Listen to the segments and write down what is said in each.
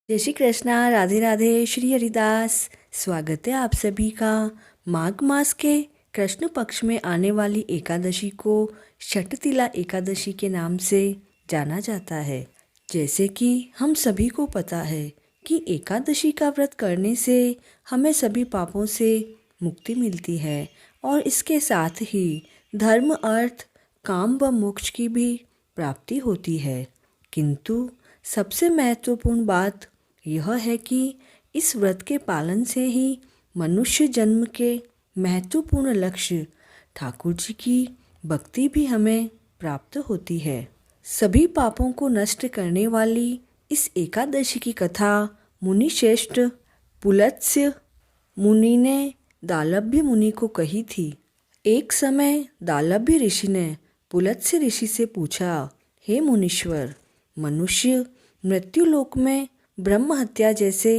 जय श्री कृष्णा, राधे राधे, श्री हरिदास। स्वागत है आप सभी का। माघ मास के कृष्ण पक्ष में आने वाली एकादशी को षटतिला एकादशी के नाम से जाना जाता है। जैसे कि हम सभी को पता है कि एकादशी का व्रत करने से हमें सभी पापों से मुक्ति मिलती है और इसके साथ ही धर्म, अर्थ, काम व मोक्ष की भी प्राप्ति होती है। किंतु सबसे महत्वपूर्ण बात यह है कि इस व्रत के पालन से ही मनुष्य जन्म के महत्वपूर्ण लक्ष्य ठाकुर जी की भक्ति भी हमें प्राप्त होती है। सभी पापों को नष्ट करने वाली इस एकादशी की कथा मुनि श्रेष्ठ पुलत्स्य मुनि ने दालभ्य मुनि को कही थी। एक समय दालभ्य ऋषि ने पुलत्स्य ऋषि से पूछा, हे मुनीश्वर, मनुष्य मृत्युलोक में ब्रह्म हत्या जैसे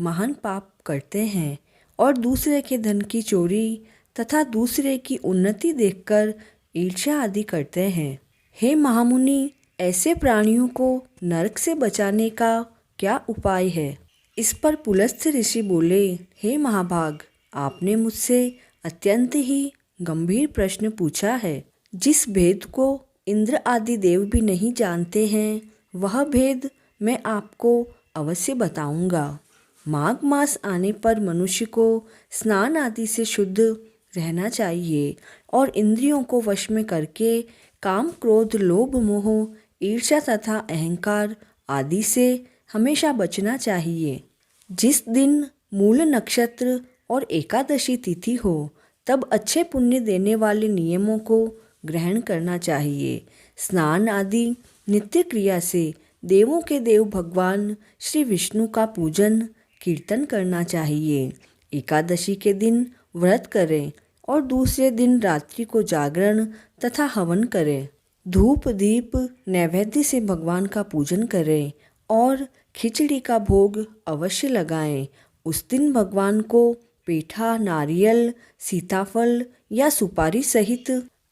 महान पाप करते हैं और दूसरे के धन की चोरी तथा दूसरे की उन्नति देखकर ईर्ष्या आदि करते हैं। हे महामुनि, ऐसे प्राणियों को नरक से बचाने का क्या उपाय है? इस पर पुलस्त्य ऋषि बोले, हे महाभाग, आपने मुझसे अत्यंत ही गंभीर प्रश्न पूछा है। जिस भेद को इंद्र आदि देव भी नहीं जानते हैं, वह भेद मैं आपको अवश्य बताऊंगा। माघ मास आने पर मनुष्य को स्नान आदि से शुद्ध रहना चाहिए और इंद्रियों को वश में करके काम, क्रोध, लोभ, मोह, ईर्ष्या तथा अहंकार आदि से हमेशा बचना चाहिए। जिस दिन मूल नक्षत्र और एकादशी तिथि हो, तब अच्छे पुण्य देने वाले नियमों को ग्रहण करना चाहिए। स्नान आदि नित्य क्रिया से देवों के देव भगवान श्री विष्णु का पूजन कीर्तन करना चाहिए। एकादशी के दिन व्रत करें और दूसरे दिन रात्रि को जागरण तथा हवन करें। धूप दीप नैवेद्य से भगवान का पूजन करें और खिचड़ी का भोग अवश्य लगाएं। उस दिन भगवान को पेठा, नारियल, सीताफल या सुपारी सहित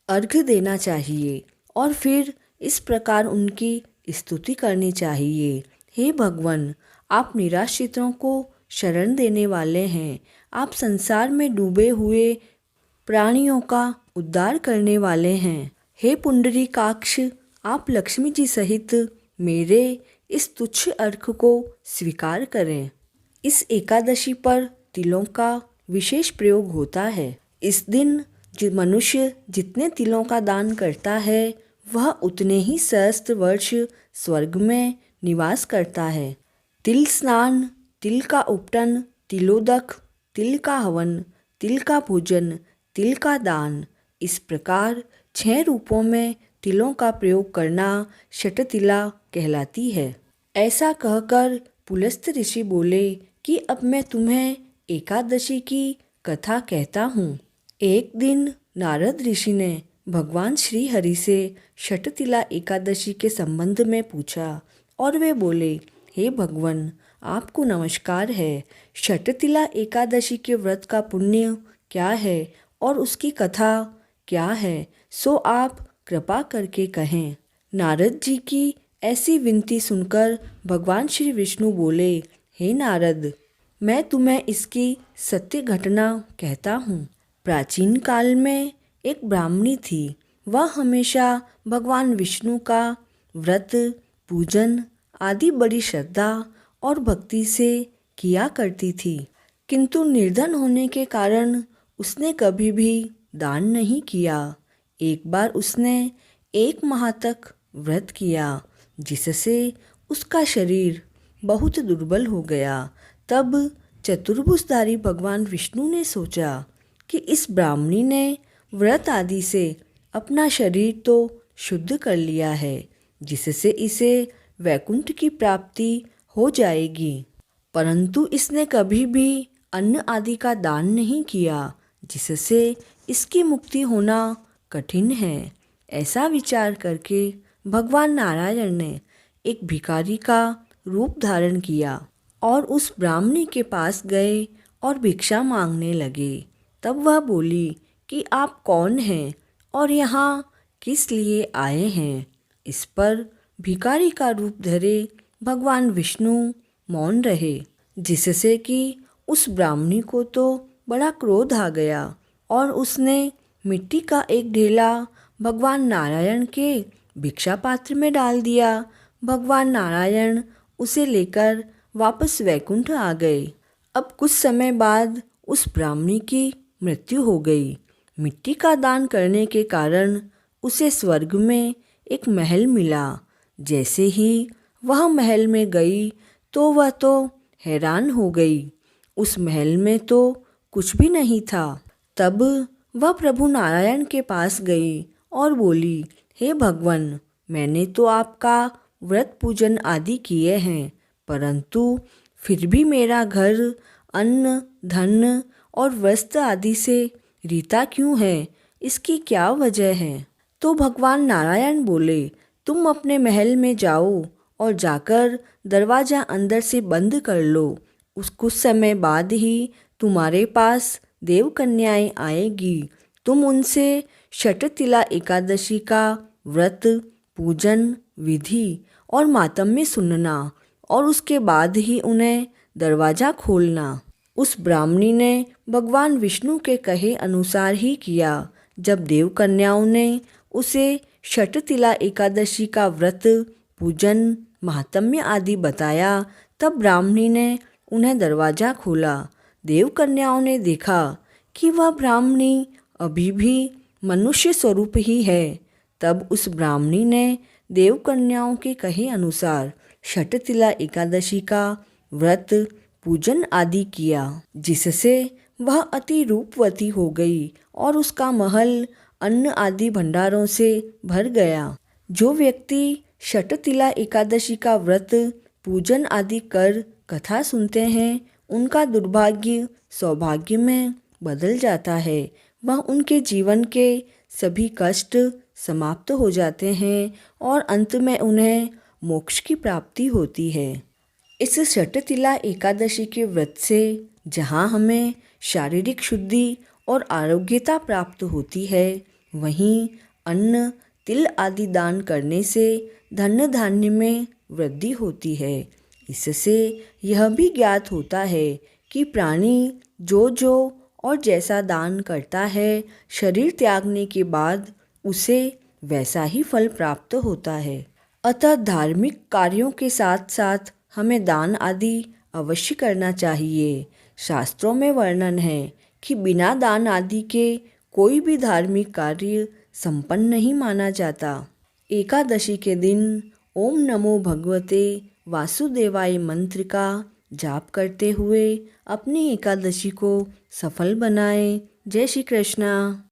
अर्घ्य देना चाहिए और फिर इस प्रकार उनकी स्तुति करनी चाहिए। हे भगवान, आप निराश्रितों को शरण देने वाले हैं। आप संसार में डूबे हुए प्राणियों का उद्धार करने वाले हैं। हे पुंडरीकाक्ष, आप लक्ष्मी जी सहित मेरे इस तुच्छ अर्घ को स्वीकार करें। इस एकादशी पर तिलों का विशेष प्रयोग होता है। इस दिन मनुष्य जितने तिलों का दान करता है, वह उतने ही सहस्त्र वर्ष स्वर्ग में निवास करता है। तिल स्नान, तिल का उपटन, तिलोदक, तिल का हवन, तिल का पूजन, तिल का दान, इस प्रकार 6 रूपों में तिलों का प्रयोग करना षटतिला कहलाती है। ऐसा कहकर पुलस्त्य ऋषि बोले कि अब मैं तुम्हें एकादशी की कथा कहता हूँ। एक दिन नारद ऋषि ने भगवान श्री हरि से षटतिला एकादशी के संबंध में पूछा और वे बोले, हे भगवान, आपको नमस्कार है। षटतिला एकादशी के व्रत का पुण्य क्या है और उसकी कथा क्या है, सो आप कृपा करके कहें। नारद जी की ऐसी विनती सुनकर भगवान श्री विष्णु बोले, हे नारद, मैं तुम्हें इसकी सत्य घटना कहता हूँ। प्राचीन काल में एक ब्राह्मणी थी। वह हमेशा भगवान विष्णु का व्रत, पूजन आदि बड़ी श्रद्धा और भक्ति से किया करती थी, किंतु निर्धन होने के कारण उसने कभी भी दान नहीं किया। एक बार उसने 1 माह तक व्रत किया, जिससे उसका शरीर बहुत दुर्बल हो गया। तब चतुर्भुजधारी भगवान विष्णु ने सोचा कि इस ब्राह्मणी ने व्रत आदि से अपना शरीर तो शुद्ध कर लिया है, जिससे इसे वैकुंठ की प्राप्ति हो जाएगी, परंतु इसने कभी भी अन्न आदि का दान नहीं किया, जिससे इसकी मुक्ति होना कठिन है। ऐसा विचार करके भगवान नारायण ने एक भिखारी का रूप धारण किया और उस ब्राह्मणी के पास गए और भिक्षा मांगने लगे। तब वह बोली कि आप कौन हैं और यहाँ किस लिए आए हैं। इस पर भिखारी का रूप धरे भगवान विष्णु मौन रहे, जिससे कि उस ब्राह्मणी को तो बड़ा क्रोध आ गया और उसने मिट्टी का एक ढेला भगवान नारायण के भिक्षा पात्र में डाल दिया। भगवान नारायण उसे लेकर वापस वैकुंठ आ गए। अब कुछ समय बाद उस ब्राह्मणी की मृत्यु हो गई। मिट्टी का दान करने के कारण उसे स्वर्ग में एक महल मिला। जैसे ही वह महल में गई तो वह तो हैरान हो गई। उस महल में तो कुछ भी नहीं था। तब वह प्रभु नारायण के पास गई और बोली, हे भगवान, मैंने तो आपका व्रत पूजन आदि किए हैं, परंतु फिर भी मेरा घर अन्न धन और वस्त्र आदि से रीता क्यों है? इसकी क्या वजह है? तो भगवान नारायण बोले, तुम अपने महल में जाओ और जाकर दरवाज़ा अंदर से बंद कर लो। उस कुछ समय बाद ही तुम्हारे पास देव कन्याएं आएगी। तुम उनसे षटतिला एकादशी का व्रत पूजन विधि और मातम्य सुनना और उसके बाद ही उन्हें दरवाज़ा खोलना। उस ब्राह्मणी ने भगवान विष्णु के कहे अनुसार ही किया। जब देव कन्याओं ने उसे षटतिला एकादशी का व्रत पूजन महात्म्य आदि बताया, तब ब्राह्मणी ने उन्हें दरवाज़ा खोला। देव कन्याओं ने देखा कि वह ब्राह्मणी अभी भी मनुष्य स्वरूप ही है। तब उस ब्राह्मणी ने देव कन्याओं के कहे अनुसार षटतिला एकादशी का व्रत पूजन आदि किया, जिससे वह अति रूपवती हो गई और उसका महल अन्न आदि भंडारों से भर गया। जो व्यक्ति षटतिला एकादशी का व्रत पूजन आदि कर कथा सुनते हैं, उनका दुर्भाग्य सौभाग्य में बदल जाता है। वह उनके जीवन के सभी कष्ट समाप्त हो जाते हैं और अंत में उन्हें मोक्ष की प्राप्ति होती है। इस षटतिला एकादशी के व्रत से जहाँ हमें शारीरिक शुद्धि और आरोग्यता प्राप्त होती है, वहीं अन्न तिल आदि दान करने से धन धान्य में वृद्धि होती है। इससे यह भी ज्ञात होता है कि प्राणी जो और जैसा दान करता है, शरीर त्यागने के बाद उसे वैसा ही फल प्राप्त होता है। अतः धार्मिक कार्यों के साथ साथ हमें दान आदि अवश्य करना चाहिए। शास्त्रों में वर्णन है कि बिना दान आदि के कोई भी धार्मिक कार्य संपन्न नहीं माना जाता। एकादशी के दिन ओम नमो भगवते वासुदेवाय मंत्र का जाप करते हुए अपनी एकादशी को सफल बनाएं। जय श्री कृष्णा।